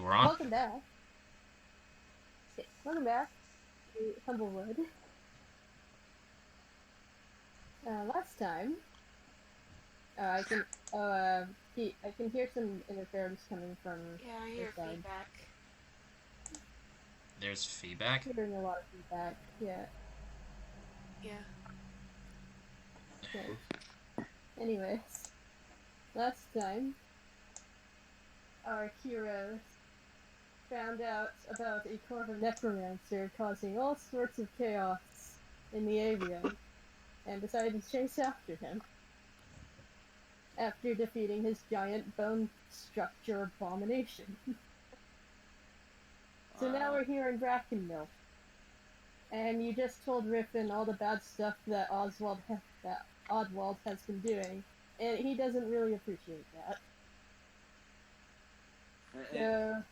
we're on. Welcome back. Welcome back to Humblewood. Last time, I can I can hear some interference coming from Yeah, I hear this side. feedback. There's feedback? I'm hearing a lot of feedback. Yeah. Yeah. Okay. Anyways, last time, our heroes found out about a Corvo necromancer causing all sorts of chaos in the avian, and decided to chase after him. After defeating his giant bone structure abomination. So now we're here in Brackenmill. And you just told Riffin all the bad stuff that Oddwald has been doing, and he doesn't really appreciate that. So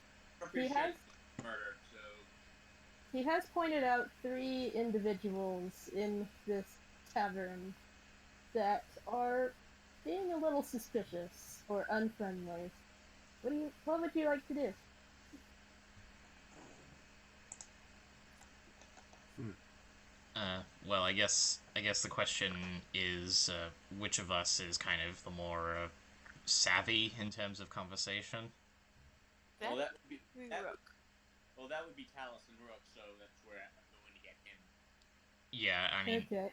he has pointed out 3 individuals in this tavern that are being a little suspicious or unfriendly. What would you like to do? Well, I guess the question is, which of us is kind of the more savvy in terms of conversation? That that would be Rook. that would be Talus and Rook, so that's where I'm going to get him. Yeah, I mean, Okay.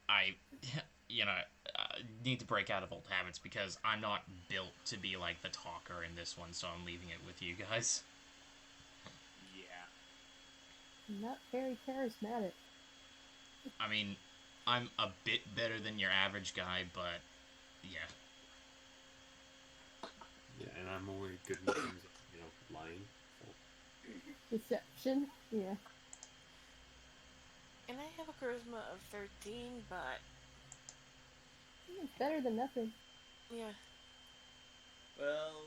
I need to break out of old habits because I'm not built to be like the talker in this one, so I'm leaving it with you guys. Yeah. Not very charismatic. I mean, I'm a bit better than your average guy, but yeah. Yeah, and I'm only good in terms of, lying. So. Deception? Yeah. And I have a charisma of 13, but... It's better than nothing. Yeah. Well...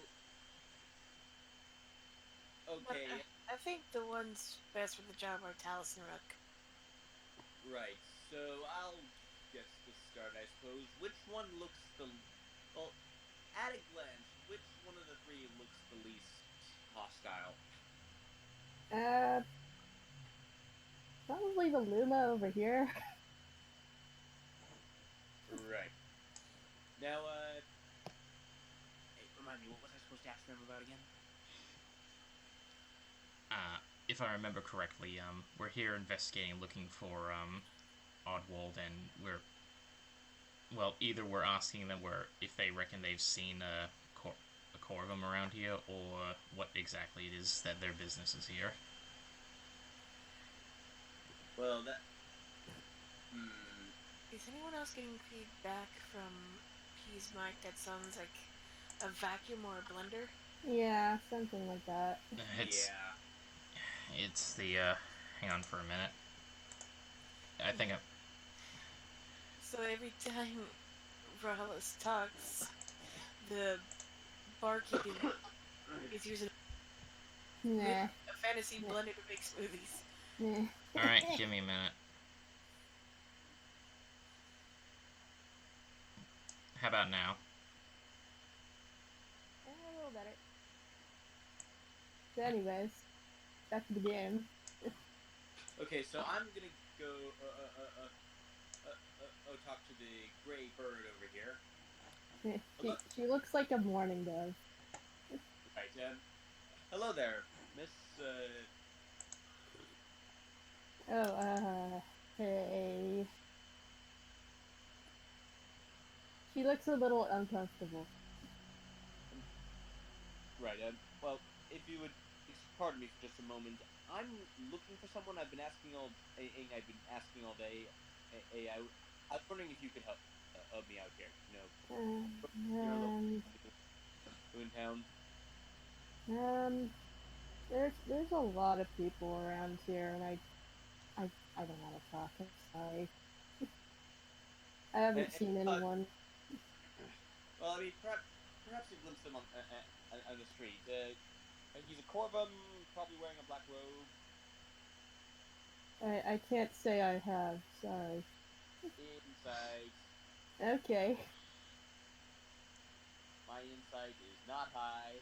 Okay. I think the ones best for the job are Talus and Rook. Right, so I'll guess to start, I suppose. Which one looks the... Well, at a glance, which one of the 3 looks the least hostile? Probably the Luma over here. Right. Now, hey, remind me, what was I supposed to ask them about again? If I remember correctly, we're here investigating, looking for Oddwald, and either we're asking them if they reckon they've seen a Corvum around here, or what exactly it is that their business is here. Well, that... Is anyone else getting feedback from P's mic that sounds like a vacuum or a blender? Yeah, something like that. It's the, hang on for a minute. I think So every time Rallis talks, the barkeep is using a fantasy blender to make smoothies. Alright, give me a minute. How about now? A little better. So anyways, back to the game. Okay, so I'm gonna go, talk to the gray bird over here. She looks like a mourning dove. Right, hello there, Miss, Hey. She looks a little uncomfortable. Right, well, if you would pardon me for just a moment, I'm looking for someone I've been asking all day. I was wondering if you could help me out here. In town. There's a lot of people around here, and I don't want to talk. I'm sorry. I haven't seen anyone. Well, I mean, perhaps you glimpsed him on the street. He's a Corvum, probably wearing a black robe. I can't say I have. Sorry. Insight. Okay. My insight is not high.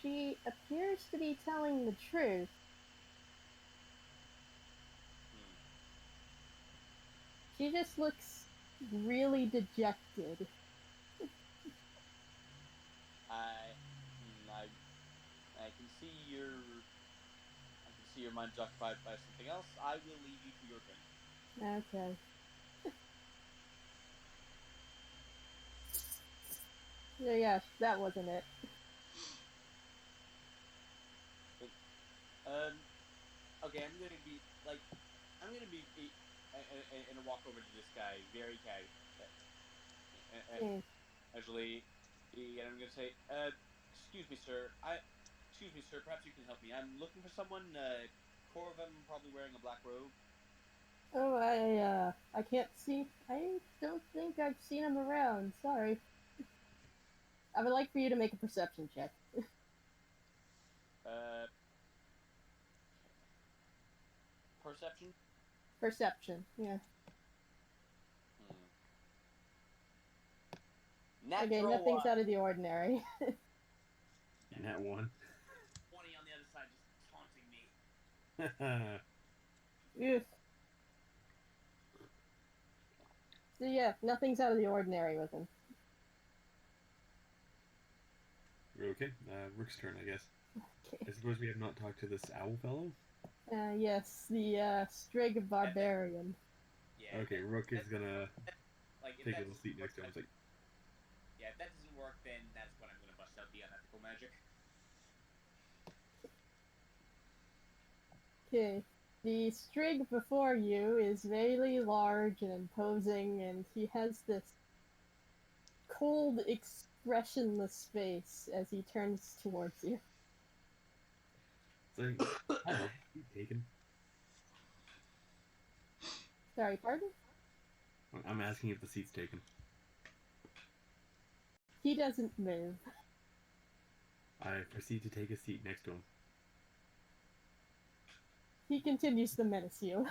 She appears to be telling the truth. She just looks really dejected. I can see your mind's occupied by something else. I will leave you to your turn. Okay. Yeah, that wasn't it. Okay, I'm gonna be and walk over to this guy very casually, and I'm gonna say, excuse me, sir. Perhaps you can help me. I'm looking for someone. Core of them probably wearing a black robe. Oh, I can't see. I don't think I've seen him around. Sorry. I would like for you to make a perception check. Perception. Perception, yeah. Natural Okay, nothing's one. out of the ordinary. Nat 1. 20 on the other side, just taunting me. Oof. So yeah, nothing's out of the ordinary with him. Okay, Rook's turn, I guess. Okay. I suppose we have not talked to this owl fellow? Yes, the Strig Barbarian. Yeah. Okay, Rook is gonna take a little doesn't seat work, next to him. It's like, yeah, if that doesn't work, then that's when I'm gonna bust out the unethical magic. Okay. The Strig before you is very large and imposing, and he has this cold, expressionless face as he turns towards you. it's like, hello, seat taken. Sorry, pardon? I'm asking if the seat's taken. He doesn't move. I proceed to take a seat next to him. He continues to menace you.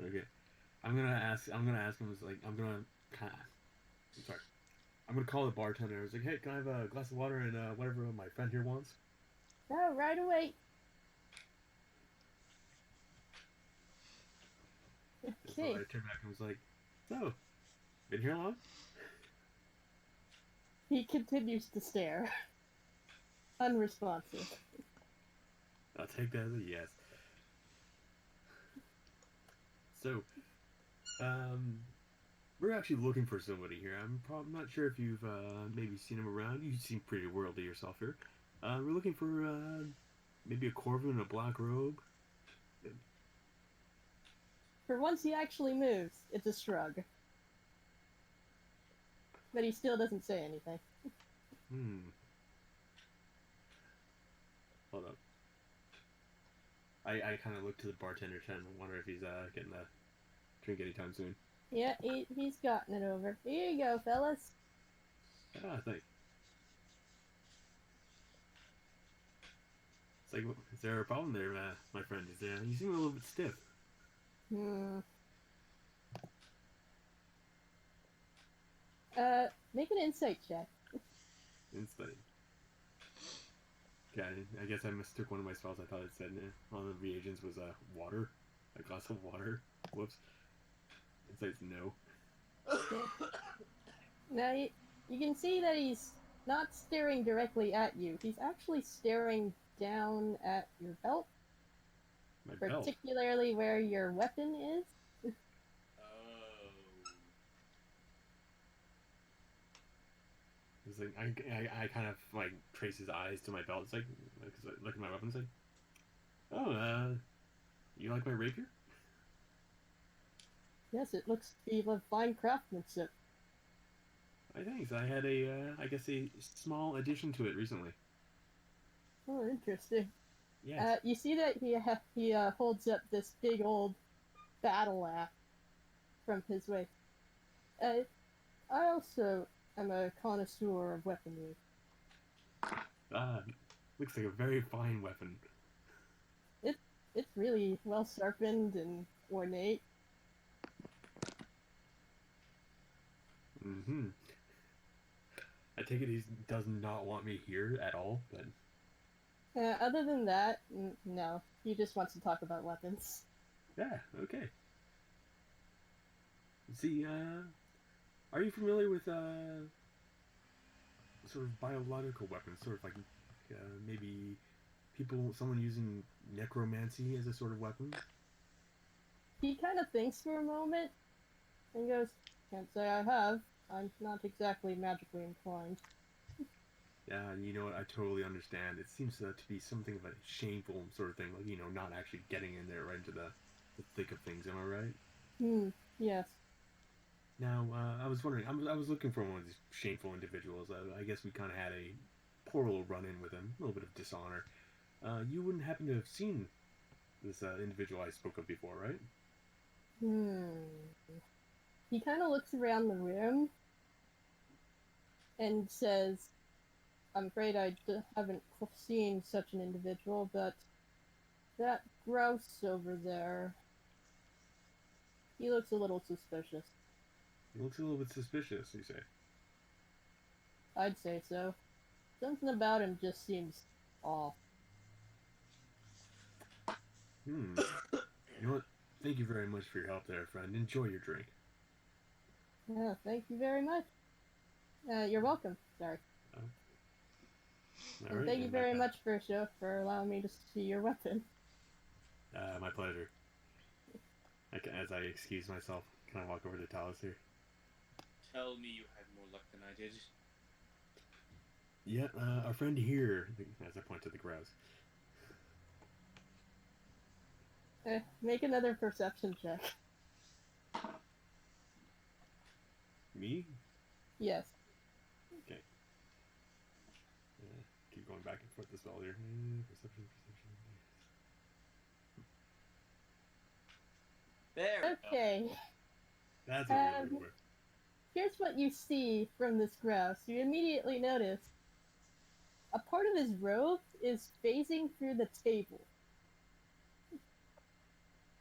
Okay. I'm gonna ask him, it's like, I'm gonna call the bartender. I was like, hey, can I have a glass of water and whatever my friend here wants? Oh, right away. So Okay. I turned back and was like, so, been here long? He continues to stare. Unresponsive. I'll take that as a yes. So, we're actually looking for somebody here. I'm not sure if you've maybe seen him around. You seem pretty worldly yourself here. We're looking for maybe a Corvin in a black robe. For once he actually moves, it's a shrug. But he still doesn't say anything. Hold up. I kind of look to the bartender and wonder if he's getting a drink anytime soon. Yeah, he's gotten it over. Here you go, fellas. Ah, thanks. It's like, is there a problem there, my friend? You seem a little bit stiff. Make an insight check. Insight. Okay, I guess I mistook one of my spells. I thought it said on the reagents was water. A glass of water. Whoops. Insight's no. Okay. Now, you can see that he's not staring directly at you. He's actually staring down at your belt. My belt? Particularly where your weapon is. It's like, I kind of, like, trace his eyes to my belt. It's like, look at my weapon. It's like, oh, you like my rapier? Yes, it looks to be of fine craftsmanship. Thanks. I had I guess a small addition to it recently. Oh, interesting. Yes. You see that he holds up this big old battle axe from his waist. I also am a connoisseur of weaponry. Looks like a very fine weapon. It's really well sharpened and ornate. I take it he does not want me here at all, but... Other than that, no. He just wants to talk about weapons. Yeah, okay. See, are you familiar with, sort of biological weapons? Sort of like, maybe someone using necromancy as a sort of weapon? He kind of thinks for a moment, and goes, "Can't say I have. I'm not exactly magically inclined." Yeah, and you know what? I totally understand. It seems to be something of a shameful sort of thing, like, not actually getting in there right into the thick of things. Am I right? Yes. Now, I was wondering, I was looking for one of these shameful individuals. I guess we kind of had a poor little run-in with him, a little bit of dishonor. You wouldn't happen to have seen this individual I spoke of before, right? He kind of looks around the room and says, "I'm afraid I haven't seen such an individual, but that grouse over there, he looks a little suspicious." He looks a little bit suspicious, you say? I'd say so. Something about him just seems off. You know what? Thank you very much for your help there, friend. Enjoy your drink. Yeah, thank you very much. You're welcome. Sorry. And thank you very much, Bersha, for allowing me to see your weapon. My pleasure. As I excuse myself, can I walk over to Talos here? Tell me you had more luck than I did. Yeah, our friend here, as I point to the grouse. Make another perception check. Me? Yes. Okay. Keep going back and forth this spell here. Perception. There. Okay. That's what we're looking for. Here's what you see from this grouse. You immediately notice a part of his robe is phasing through the table.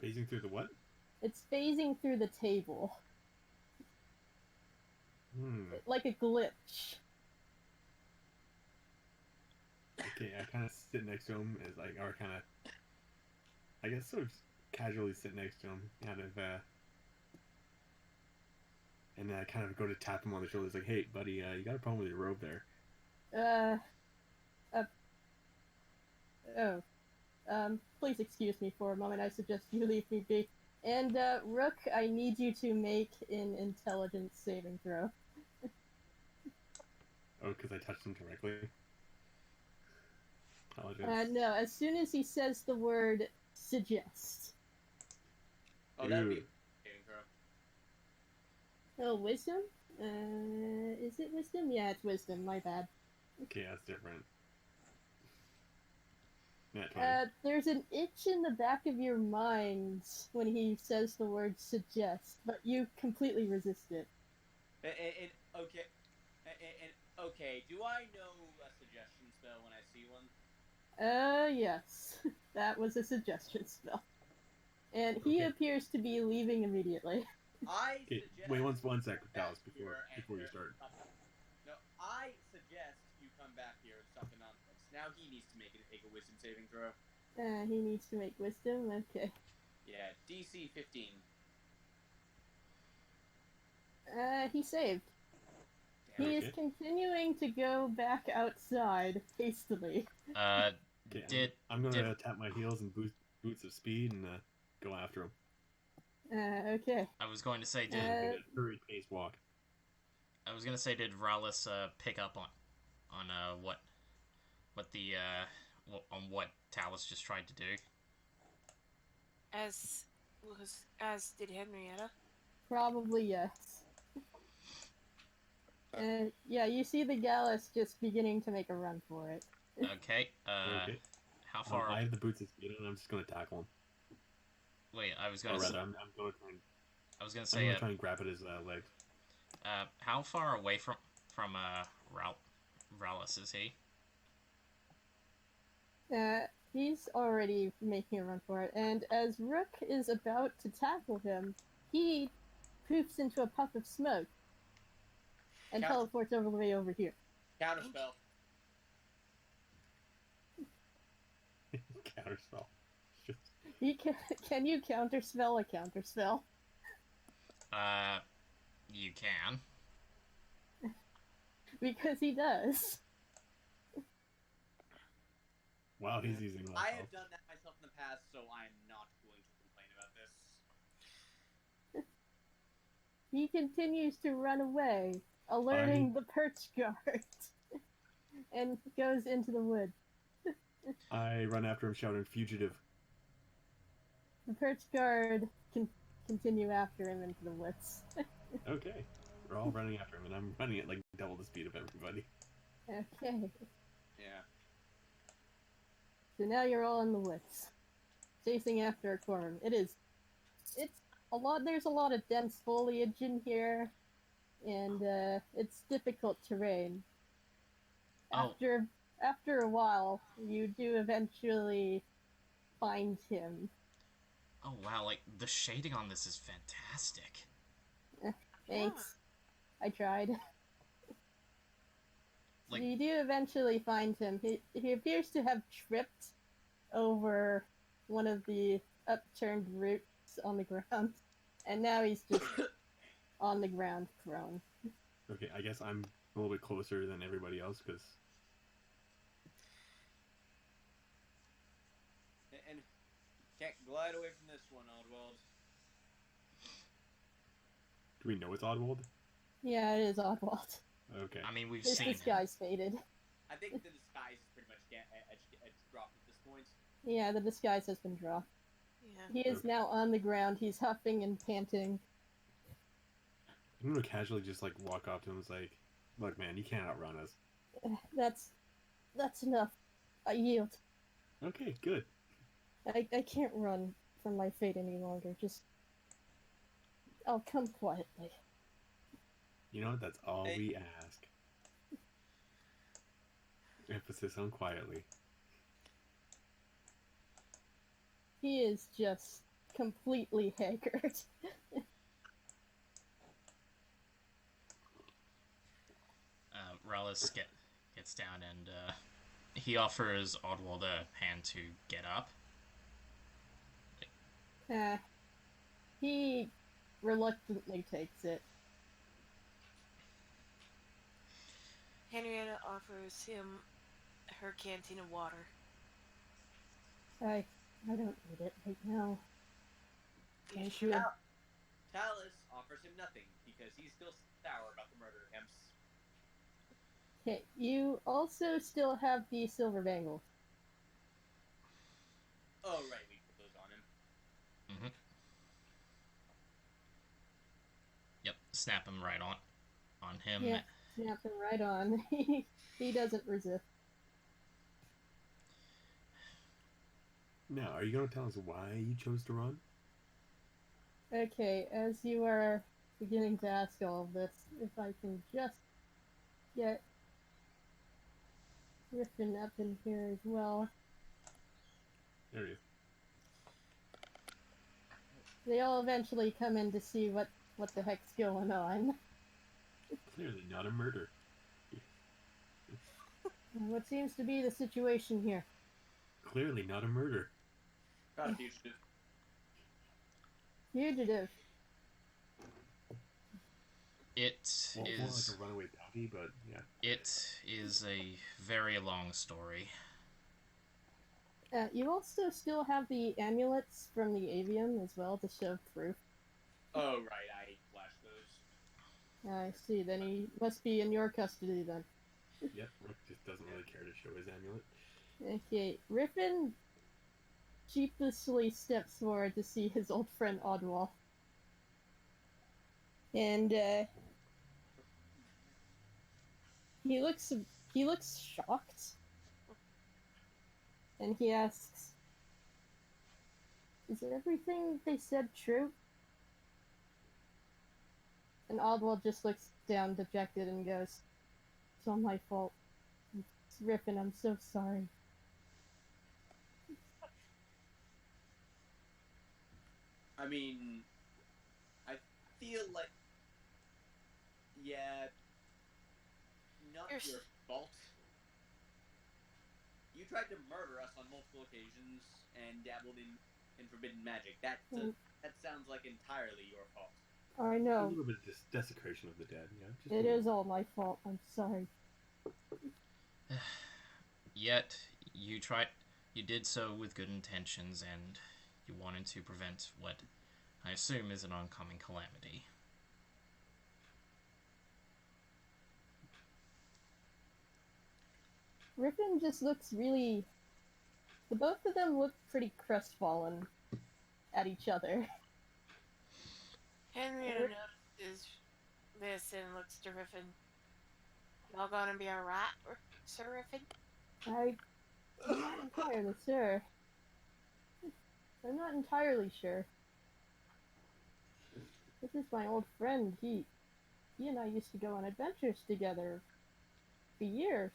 Phasing through the what? It's phasing through the table. Like a glitch. Okay, I kind of sit next to him I guess sort of casually sit next to him, and I kind of go to tap him on the shoulder. It's like, "Hey, buddy, you got a problem with your robe there?" Please excuse me for a moment. I suggest you leave me be. And, Rook, I need you to make an intelligence saving throw. Oh, because I touched him directly? Intelligence. No, as soon as he says the word suggest. Oh, that'd be a saving throw. Oh, wisdom? Is it wisdom? Yeah, it's wisdom, my bad. Okay, that's different. There's an itch in the back of your mind when he says the word suggest, but you completely resist it. Okay, do I know a suggestion spell when I see one? Yes. That was a suggestion spell. And he appears to be leaving immediately. Okay, wait one sec, Dallas, before you start. No, I suggest you come back here and stop the nonsense. Now he needs to make a wisdom saving throw. He needs to make wisdom? Okay. Yeah, DC 15. He saved. He is continuing to go back outside hastily. Okay, I'm gonna tap my heels and boots of speed and go after him. Okay. I was going to say, hurry pace walk. I was going to say, did Rallis pick up on what Talus just tried to do? As did Henrietta. Probably yes. Yeah, you see the Gallus just beginning to make a run for it. Okay. How far? I have the boots of speed, and I'm just gonna tackle him. Wait, I was gonna. I'm gonna try. I was gonna say. I'm gonna try and grab at his legs. How far away from Rallis is he? He's already making a run for it, and as Rook is about to tackle him, he poofs into a puff of smoke and teleports over the way over here. Counterspell. Counterspell. Can you counterspell a counterspell? You can. Because he does. Wow, he's using less I health. have done that myself in the past, so I'm not going to complain about this. He continues to run away, alerting the perch guard, and goes into the wood. I run after him shouting, "Fugitive." The perch guard can continue after him into the woods. Okay. We're all running after him, and I'm running at like double the speed of everybody. Okay. Yeah. So now you're all in the woods, chasing after a corn. It's a lot. There's a lot of dense foliage in here, and it's difficult terrain. Oh. After a while, you do eventually find him. Oh wow, like, the shading on this is fantastic. Thanks. I tried. Like, You do eventually find him. He appears to have tripped over one of the upturned roots on the ground, and now he's just on the ground prone. Okay, I guess I'm a little bit closer than everybody else, because... And can't glide away from this one, Oddworld. Do we know it's Oddwald? Yeah, it is Oddwald. Okay. I mean, we've His seen him. disguise faded. I think the disguise is pretty much dropped at this point. Yeah, the disguise has been dropped. Yeah. He is now on the ground. He's huffing and panting. I'm gonna casually just like walk up to him and say, like, "Look, man, you can't outrun us." That's enough. I yield. Okay, good. I can't run from my fate any longer. Just... I'll come quietly. You know what? That's all we ask. Emphasis on quietly. He is just completely haggard. Rallis gets down and he offers Oddwald a hand to get up. He reluctantly takes it. Henrietta offers him her canteen of water. I don't need it right now. Thank you. Talus offers him nothing because he's still sour about the murder attempts. Okay, you also still have the silver bangle. Oh, right, we put those on him. Mm-hmm. Yep, snap him right on him. Yeah, snap him right on. He doesn't resist. Now, are you gonna tell us why you chose to run? Okay, as you are beginning to ask all of this, if I can just get Griffin up in here as well. There he is. They all eventually come in to see what the heck's going on. Clearly not a murder. What seems to be the situation here? Clearly not a murder. Got a fugitive. Fugitive. It Well, more is like a runaway bounty, but yeah. it is a very long story. You also still have the amulets from the avium as well to show proof. Oh, right, I flashed those. I see, then he must be in your custody then. Yep, Rook just doesn't really care to show his amulet. Okay, Riffin sheepishly steps forward to see his old friend Oddwall. And, he looks shocked. And he asks, "Is everything they said true?" And Oddwall just looks down dejected and goes, "It's all my fault. It's Riffin, I'm so sorry." I mean, I feel like, yeah, not You're your fault. You tried to murder us on multiple occasions and dabbled in forbidden magic. That sounds like entirely your fault. I A know. little bit of desecration of the dead, yeah. Just It is all my fault. I'm sorry. Yet, you did so with good intentions, and you wanted to prevent what I assume is an oncoming calamity. Rickon just looks really... The both of them look pretty crestfallen at each other. Henrietta notices this and looks to Riffin. Y'all gonna be alright, Sir Riffin? I'm not entirely sure. I'm not entirely sure. This is my old friend. He and I used to go on adventures together for years.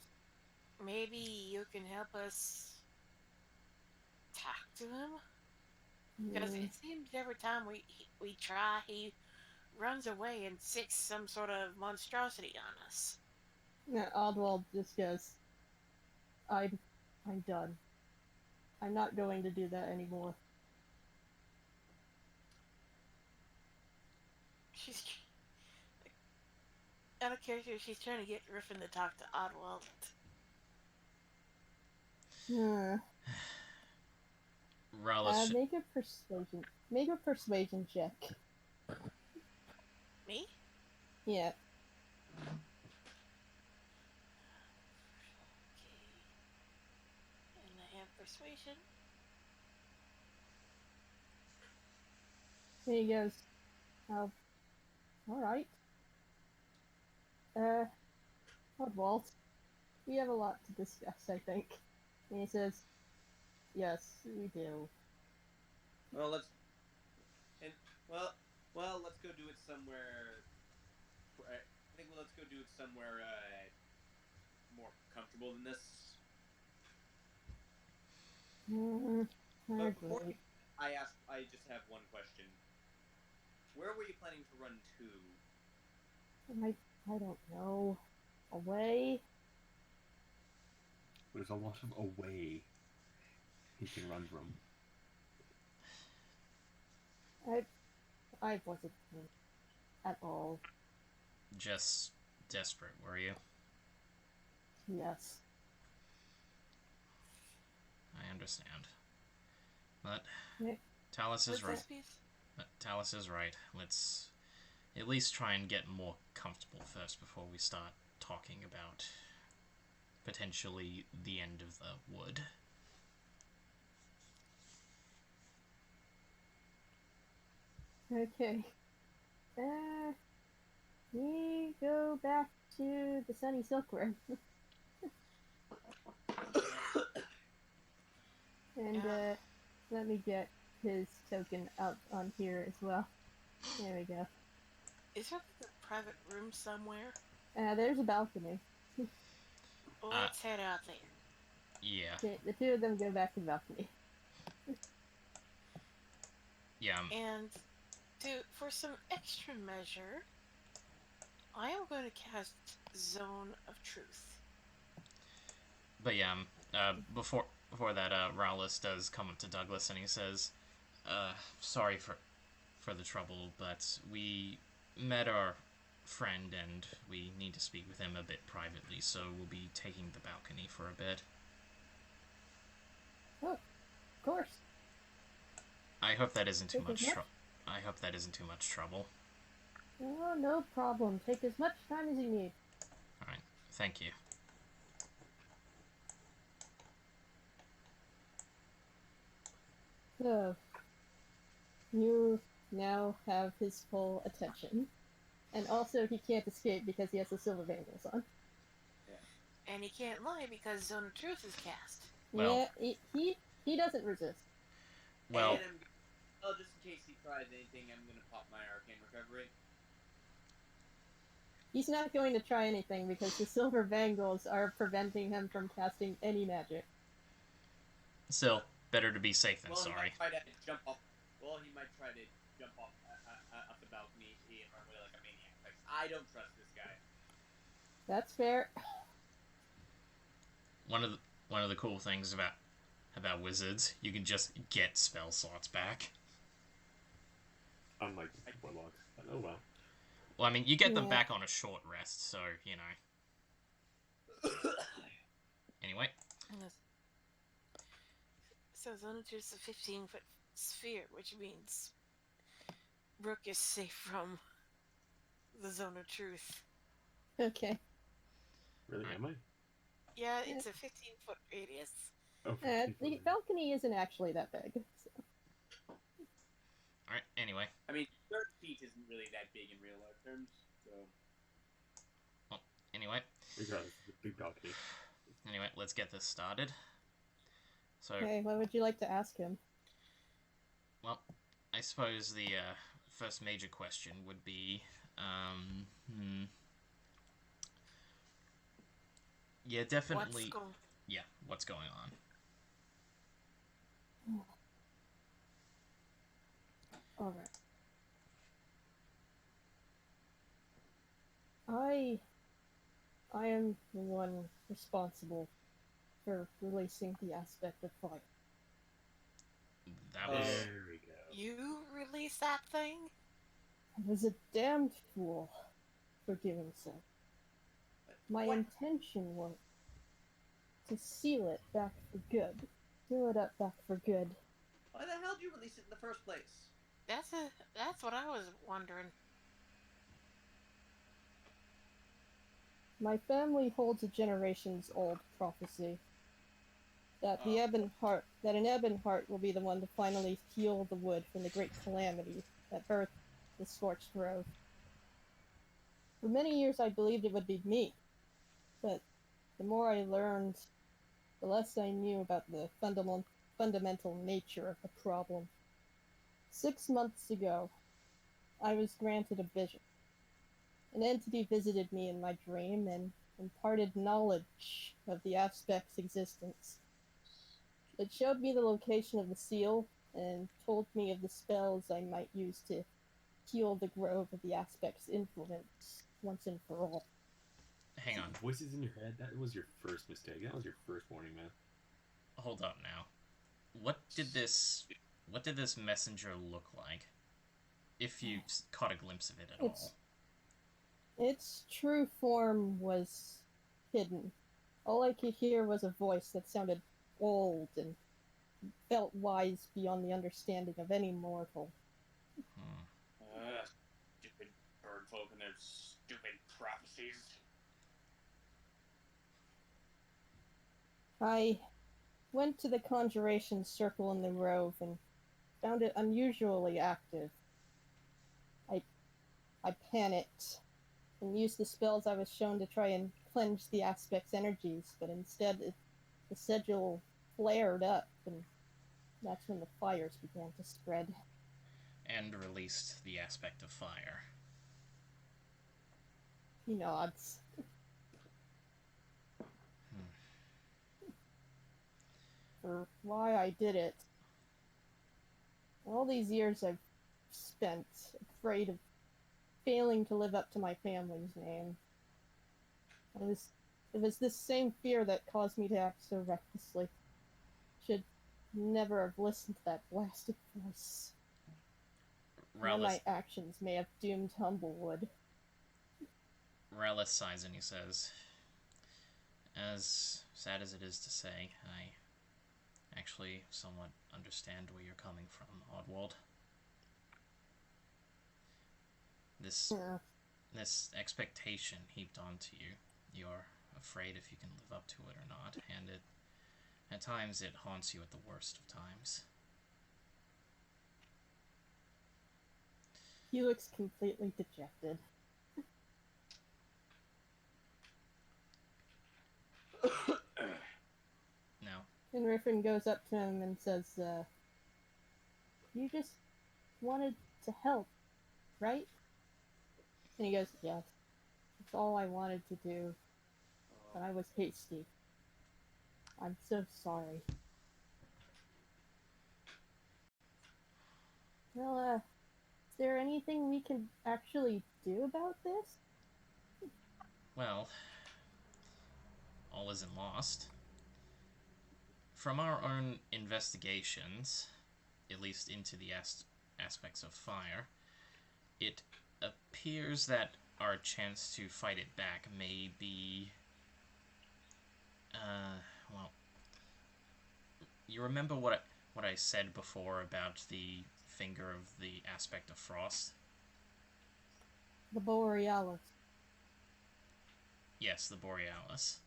Maybe you can help us talk to him? Because it seems every time we try, he runs away and sicks some sort of monstrosity on us. Yeah, Oswald just goes, I'm done. I'm not going to do that anymore. She's out of character. She's trying to get Riffin to talk to Oswald. Rallis make a persuasion check. Me? Yeah. Okay. And I have persuasion. There he goes. Oh, alright. Oswald, we have a lot to discuss, I think. And he says, yes, we do. Well, let's go do it somewhere. I think let's go do it somewhere more comfortable than this. Hardly. I just have one question. Where were you planning to run to? I don't know. Away? There's a lot of away he can run from. I wasn't at all. Just desperate, were you? Yes. I understand. But Yeah. Talus is What's right. this piece? Talus is right. Let's at least try and get more comfortable first before we start talking about potentially the end of the wood. Okay. We go back to the Sunny Silkworm. And, let me get his token up on here as well. There we go. Is there like a private room somewhere? There's a balcony. Let's head out there. Yeah. Okay, the two of them go back to the balcony. Yeah. And for some extra measure, I am going to cast Zone of Truth. But yeah, before that, Rowless does come up to Douglas and he says, sorry for the trouble, but we met our friend and we need to speak with him a bit privately, so we'll be taking the balcony for a bit. Oh, of course. I hope that isn't too much trouble. Oh, no problem. Take as much time as you need. Alright, thank you. So, you now have his full attention. And also, he can't escape because he has the silver bangles on. And he can't lie because Zone of Truth is cast. Well, yeah, he doesn't resist. Well, And just in case he tries anything, I'm gonna pop my arcane recovery. He's not going to try anything because the silver bangles are preventing him from casting any magic. still, better to be safe than sorry. He might try to jump off. Well, he might try to jump off the balcony and run away like a maniac. Like, I don't trust this guy. That's fair. one of the cool things about wizards, you can just get spell slots back. Unlike warlocks. But oh well. Well, I mean, you get them back on a short rest, so, you know. Anyway. So Zone of Truth is a 15-foot sphere, which means Rook is safe from the Zone of Truth. Okay. Really, am I? Yeah, it's a 15-foot radius. Oh, the balcony isn't actually that big. So. Alright, anyway. I mean, 30 feet isn't really that big in real life terms, so... Well, anyway. Regardless, it's a big balcony. Anyway, let's get this started. So... Okay, what would you like to ask him? Well, I suppose the first major question would be... Yeah, definitely... what's going on? Alright. I am the one responsible for releasing the aspect of fire. That was... There we go. You released that thing? I was a damned fool for doing so. My intention was to seal it back for good. Seal it up back for good. Why the hell did you release it in the first place? That's what I was wondering. My family holds a generations-old prophecy that an Ebonheart will be the one to finally heal the wood from the great calamity that birthed the Scorched Grove. For many years I believed it would be me, but the more I learned, the less I knew about the fundamental nature of the problem. 6 months ago, I was granted a vision. An entity visited me in my dream and imparted knowledge of the aspect's existence. It showed me the location of the seal and told me of the spells I might use to heal the grove of the aspect's influence once and for all. Hang on. Voices in your head? That was your first mistake. That was your first warning, man. Hold up now. What did this messenger look like? If you caught a glimpse of it at all. Its true form was hidden. All I could hear was a voice that sounded old and felt wise beyond the understanding of any mortal. Stupid bird folk and their stupid prophecies. I went to the conjuration circle in the Grove and found it unusually active. I panicked and used the spells I was shown to try and cleanse the aspect's energies, but instead the sigil flared up, and that's when the fires began to spread. And released the aspect of fire. He nods. For why I did it. All these years I've spent afraid of failing to live up to my family's name. It was this same fear that caused me to act so recklessly. Should never have listened to that blasted voice. All my actions may have doomed Humblewood. Rallis sighs and he says, "As sad as it is to say, I actually somewhat understand where you're coming from, Oddwald. This expectation heaped onto you, you're afraid if you can live up to it or not, and at times it haunts you at the worst of times." He looks completely dejected. No. And Riffin goes up to him and says, "You just wanted to help, right?" And he goes, "Yes. That's all I wanted to do. But I was hasty. I'm so sorry." Well, is there anything we can actually do about this? Well, all isn't lost. from our own investigations, at least into the aspects of fire, it appears that our chance to fight it back may be... well... You remember what I said before about the finger of the aspect of frost? The Borealis. Yes, the Borealis.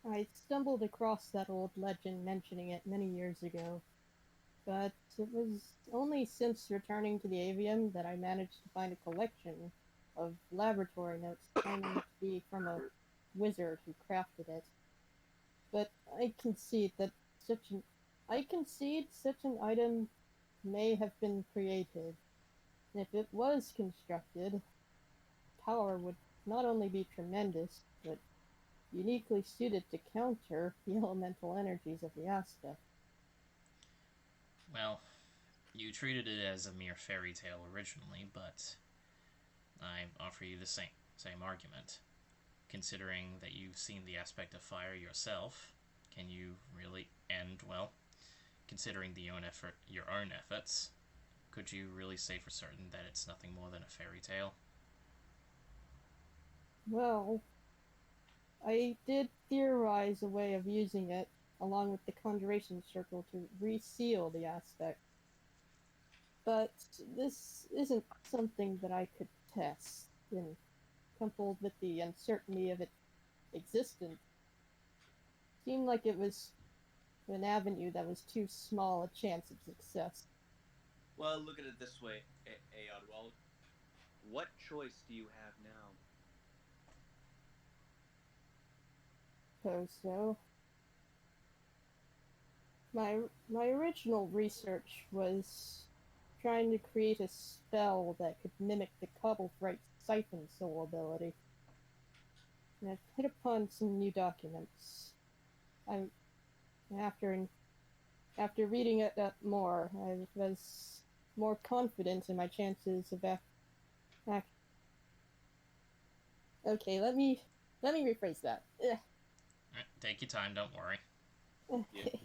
I stumbled across that old legend mentioning it many years ago, but it was only since returning to the avium that I managed to find a collection of laboratory notes claiming it to be from a wizard who crafted it. But I concede such an item may have been created. And if it was constructed, power would not only be tremendous, but uniquely suited to counter the elemental energies of the aspect. Well, you treated it as a mere fairy tale originally, but I offer you the same argument. Considering that you've seen the aspect of fire yourself, can you really, and, well, considering your own efforts, could you really say for certain that it's nothing more than a fairy tale? Well, I did theorize a way of using it, along with the conjuration circle, to reseal the aspect. But this isn't something that I could test, and coupled with the uncertainty of its existence, seemed like it was an avenue that was too small a chance of success. Well, look at it this way, Oddwald. What choice do you have now? Suppose so. My original research was trying to create a spell that could mimic the Cobblefright's Siphon Soul ability. And I've hit upon some new documents. After reading it up more, I was more confident in my chances of Okay, let me rephrase that. Right, take your time, don't worry. Okay. Yeah.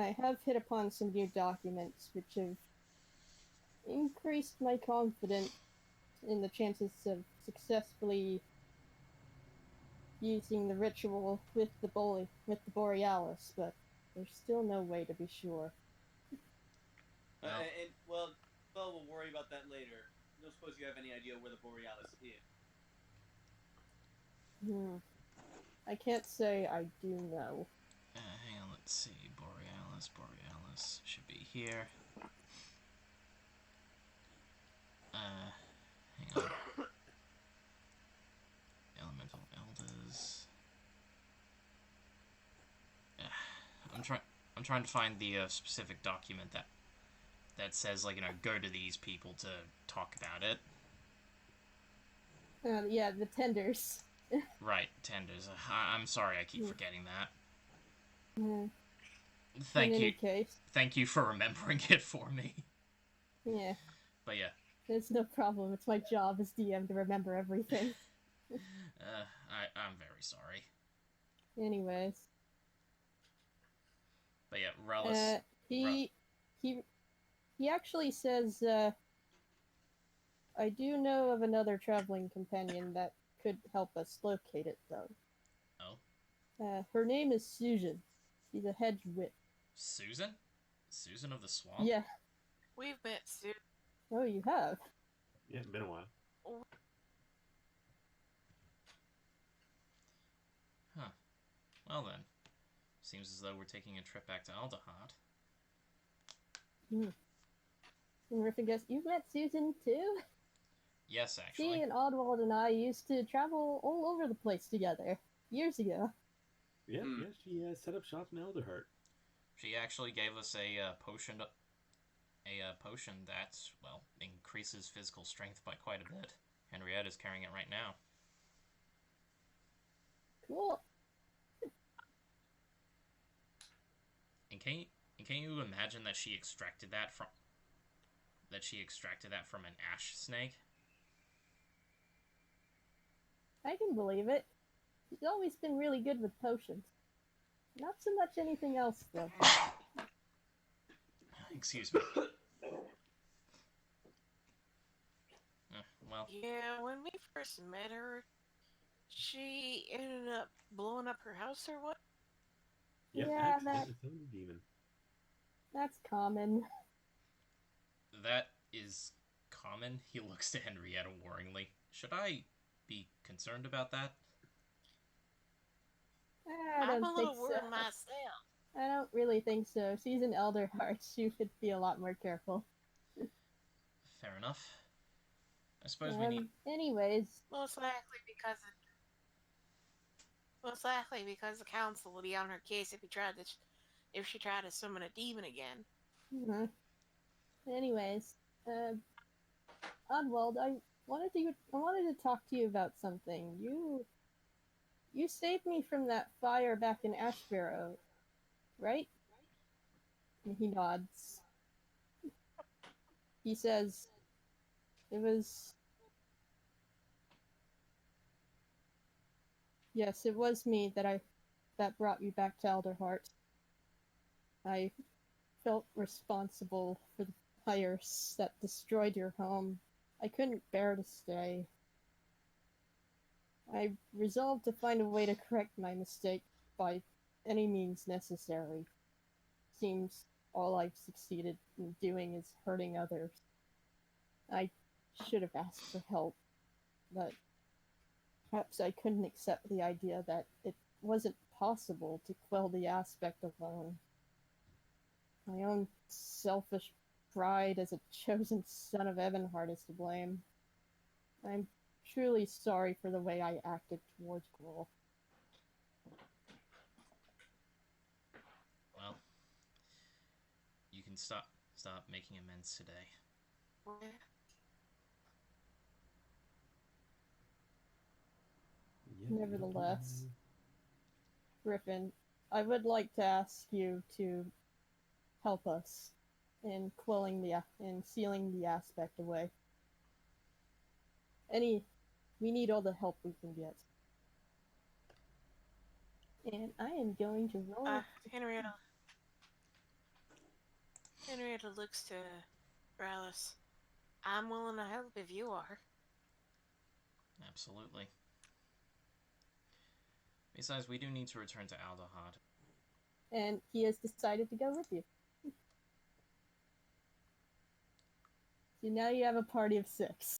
I have hit upon some new documents which have increased my confidence in the chances of successfully using the ritual with the Borealis, but there's still no way to be sure. Well, we'll worry about that later. I don't suppose you have any idea where the Borealis is. I can't say I do know. Hang on, let's see. Borealis should be here. Hang on. Elemental Elders. I'm trying to find the specific document that says, like, go to these people to talk about it. Yeah, the tenders. Right, tenders. I'm sorry, I keep forgetting that. In any case. Thank you for remembering it for me. Yeah. But yeah. It's no problem. It's my job as DM to remember everything. I'm very sorry. Anyways. But yeah, Relish. He actually says, I do know of another traveling companion that could help us locate it, though. Oh? Her name is Susan. She's a hedge witch. Susan? Susan of the Swamp? Yeah. We've met Susan. Oh, you have? Yeah, it's been a while. Huh. Well then. Seems as though we're taking a trip back to Aldehart. Terrific. You've met Susan, too? Yes, actually. She and Oddwald and I used to travel all over the place together, years ago. Yeah, she set up shop in Elderheart. She actually gave us a potion that, well, increases physical strength by quite a bit. Henrietta's carrying it right now. Cool. And can you imagine that she extracted that from an ash snake? I can believe it. She's always been really good with potions. Not so much anything else, though. Excuse me. Well, Yeah, when we first met her, she ended up blowing up her house or what? Yep, Yeah, accident its own demon. that's common. that is common. He looks to Henrietta worryingly. Should I be concerned about that? I I'm don't a think little so. worried myself. I don't really think so. She's an elder heart. She should be a lot more careful. Fair enough. I suppose we need... Anyways, Most likely because the council will be on her case if she tried to summon a demon again. anyways, Oddwald, I wanted to talk to you about something. You saved me from that fire back in Ashbarrow, right? And he nods. He says, "It was." Yes, it was me that brought you back to Elderheart. I felt responsible for the fires that destroyed your home. I couldn't bear to stay. I resolved to find a way to correct my mistake by any means necessary. Seems all I've succeeded in doing is hurting others. I should have asked for help, but perhaps I couldn't accept the idea that it wasn't possible to quell the aspect alone. My own selfish pride as a chosen son of Ebonheart is to blame. I'm truly sorry for the way I acted towards Gruul. Well, you can stop making amends today. Nevertheless, Griffin, I would like to ask you to help us in sealing the aspect away. We need all the help we can get. And I am going to roll. Henrietta looks to Rallis. I'm willing to help if you are. Absolutely. Besides, we do need to return to Alderheart. And he has decided to go with you. So now you have a party of 6.